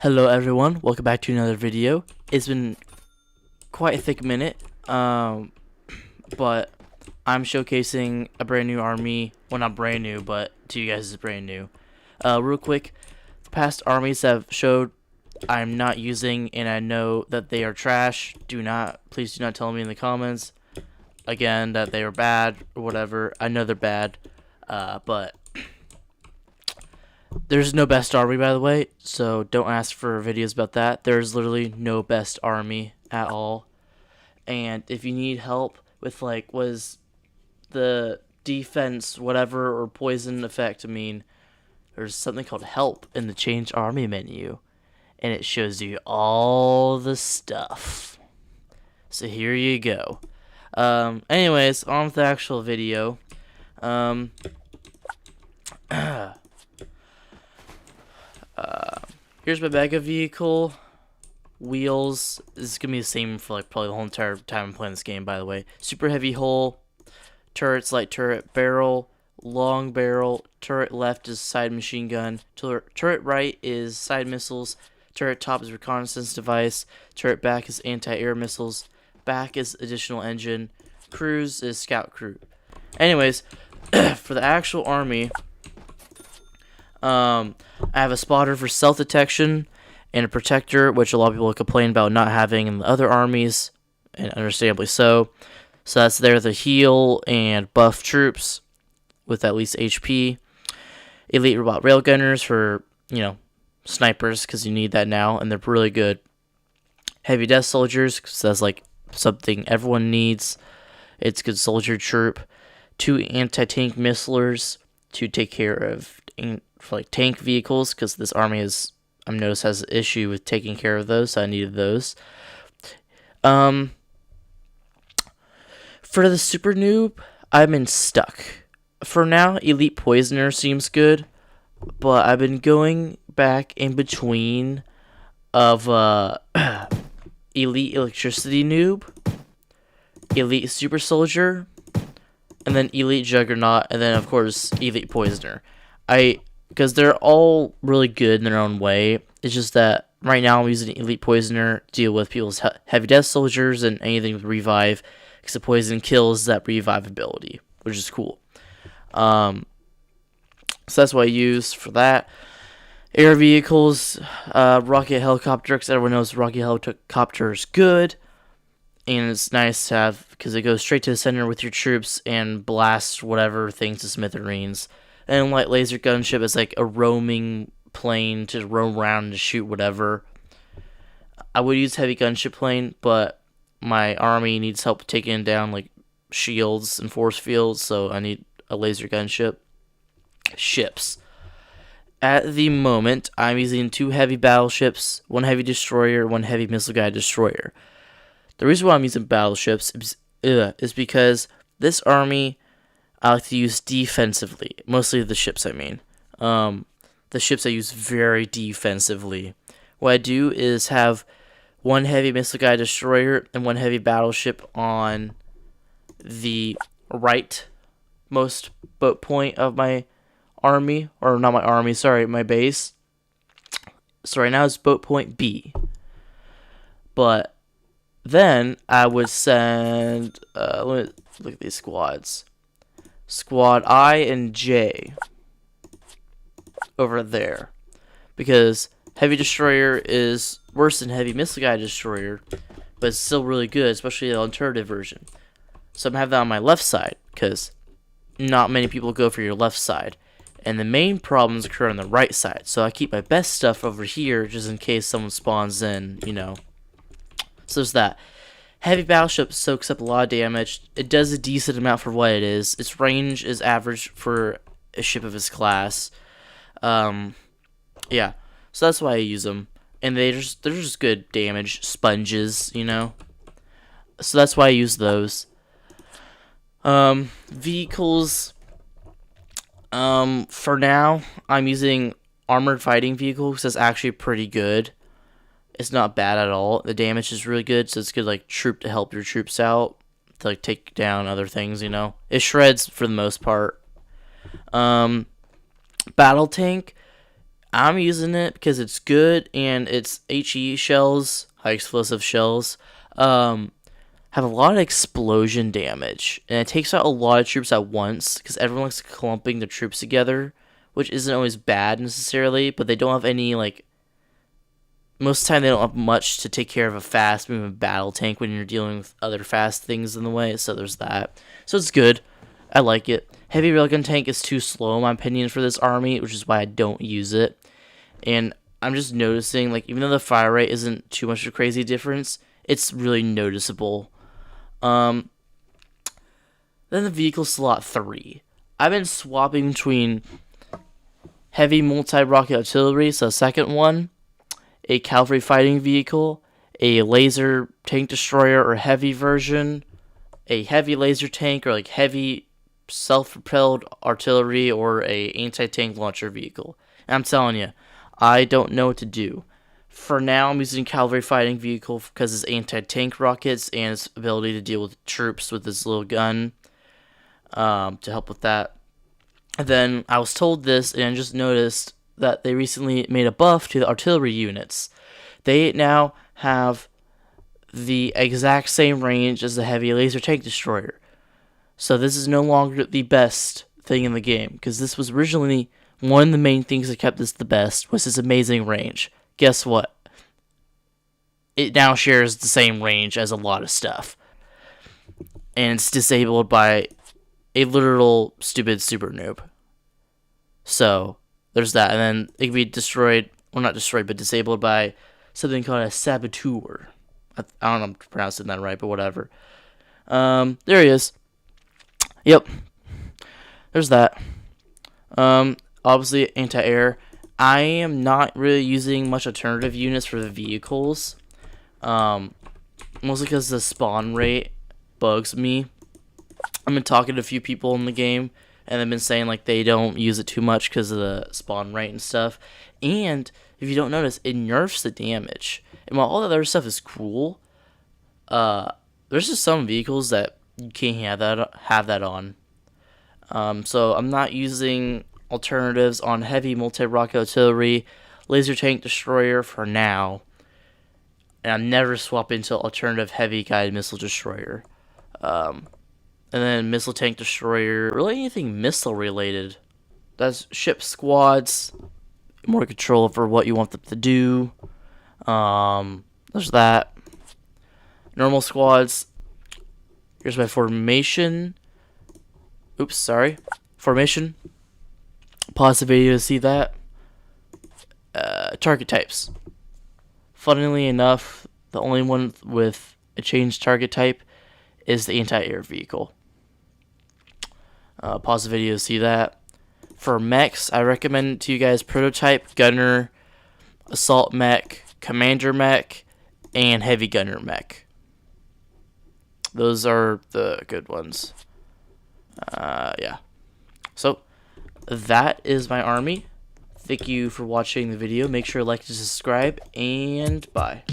Hello everyone, welcome back to another video. It's been quite a thick minute, but I'm showcasing a brand new army. Well, not brand new, but to you guys it's brand new. Real quick, past armies that I've showed I'm not using and I know that they are trash. Please do not tell me in the comments again that they are bad or whatever. I know they're bad, but there's no best army, by the way, so don't ask for videos about that. There's literally no best army at all. And if you need help with, like, was the defense, whatever, or poison effect, there's something called help in the change army menu. And it shows you all the stuff. So here you go. Anyways, on with the actual video. Here's my mega vehicle. Wheels. This is gonna be the same for like probably the whole entire time I'm playing this game, by the way. Super heavy hull. Turrets, light turret, barrel, long barrel. Turret left is side machine gun. Turret right is side missiles. Turret top is reconnaissance device. Turret back is anti-air missiles. Back is additional engine. Cruise is scout crew. Anyways, for the actual army, I have a spotter for stealth detection and a protector, which a lot of people complain about not having in the other armies, and understandably so. So that's there to heal and buff troops with at least HP. Elite robot railgunners for, snipers, because you need that now, and they're really good. Heavy death soldiers, because that's like something everyone needs. It's good soldier troop. 2 anti-tank missilers to take care of for like tank vehicles, because this army I've noticed has an issue with taking care of those, so I needed those. For the super noob, I'm in stuck. For now, elite poisoner seems good, but I've been going back in between of elite electricity noob, elite super soldier, and then elite juggernaut, and then of course elite poisoner. Because they're all really good in their own way. It's just that right now I'm using elite poisoner to deal with people's heavy death soldiers and anything with revive, because the poison kills that revive ability, which is cool. So that's what I use for that. Air vehicles, rocket helicopter, because everyone knows rocket helicopter is good. And it's nice to have, because it goes straight to the center with your troops and blasts whatever things to smithereens. And light laser gunship is like a roaming plane to roam around and shoot whatever. I would use heavy gunship plane, but my army needs help taking down like shields and force fields, so I need a laser gunship. Ships. At the moment, I'm using 2 heavy battleships, 1 heavy destroyer, 1 heavy missile guided destroyer. The reason why I'm using battleships is because this army I like to use defensively. Mostly the ships, I mean. The ships I use very defensively. What I do is have 1 heavy missile guided destroyer and 1 heavy battleship on the rightmost boat point of my army. Or not my army, sorry, my base. So right now it's boat point B. But then I would send, let me look at these squads. Squad I and J over there, because heavy destroyer is worse than heavy missile guided destroyer, but it's still really good, especially the alternative version. So I'm having that on my left side, because not many people go for your left side, and the main problems occur on the right side. So I keep my best stuff over here just in case someone spawns in, So there's that. Heavy battleship soaks up a lot of damage. It does a decent amount for what it is. Its range is average for a ship of its class. Yeah. So that's why I use them. And they're just good damage sponges, So that's why I use those. Vehicles. For now, I'm using armored fighting vehicles. That's actually pretty good. It's not bad at all. The damage is really good, so it's good like troop to help your troops out to like take down other things, It shreds for the most part. Battle tank, I'm using it because it's good and it's HE shells, high explosive shells, have a lot of explosion damage, and it takes out a lot of troops at once because everyone likes clumping their troops together, which isn't always bad necessarily, but they don't have any, like, most of the time they don't have much to take care of a fast moving battle tank when you're dealing with other fast things in the way, so there's that. So it's good. I like it. Heavy railgun tank is too slow in my opinion for this army, which is why I don't use it. And I'm just noticing, like, even though the fire rate isn't too much of a crazy difference, it's really noticeable. Then the vehicle slot 3. I've been swapping between heavy multi-rocket artillery, so the second one, a cavalry fighting vehicle, a laser tank destroyer or heavy version, a heavy laser tank or like heavy self-propelled artillery, or a anti-tank launcher vehicle. And I'm telling you, I don't know what to do. For now, I'm using cavalry fighting vehicle because it's anti-tank rockets and its ability to deal with troops with this little gun to help with that. And then I was told this and I just noticed that they recently made a buff to the artillery units. They now have the exact same range as the heavy laser tank destroyer. So this is no longer the best thing in the game, because this was originally one of the main things that kept this the best, was its amazing range. Guess what? It now shares the same range as a lot of stuff. And it's disabled by a literal stupid super noob. So there's that. And then it can be destroyed, well, not destroyed, but disabled by something called a saboteur. I don't know if I'm pronouncing that right, but whatever. There he is. Yep. There's that. Obviously anti-air. I am not really using much alternative units for the vehicles. Mostly because the spawn rate bugs me. I've been talking to a few people in the game, and they've been saying like they don't use it too much because of the spawn rate and stuff. And if you don't notice, it nerfs the damage. And while all the other stuff is cool, there's just some vehicles that you can't have that on. So I'm not using alternatives on heavy multi-rocket artillery, laser tank destroyer for now, and I'm never swapping to alternative heavy guided missile destroyer. And then missile tank destroyer, really anything missile related. That's ship squads, more control over what you want them to do. There's that. Normal squads. Here's my formation. Oops, sorry. Formation. Pause the video to see that. Target types. Funnily enough, the only one with a changed target type is the anti-air vehicle. Pause the video to see that. For mechs, I recommend to you guys prototype, gunner, assault mech, commander mech, and heavy gunner mech. Those are the good ones. Yeah. So, that is my army. Thank you for watching the video. Make sure to like and subscribe, and bye.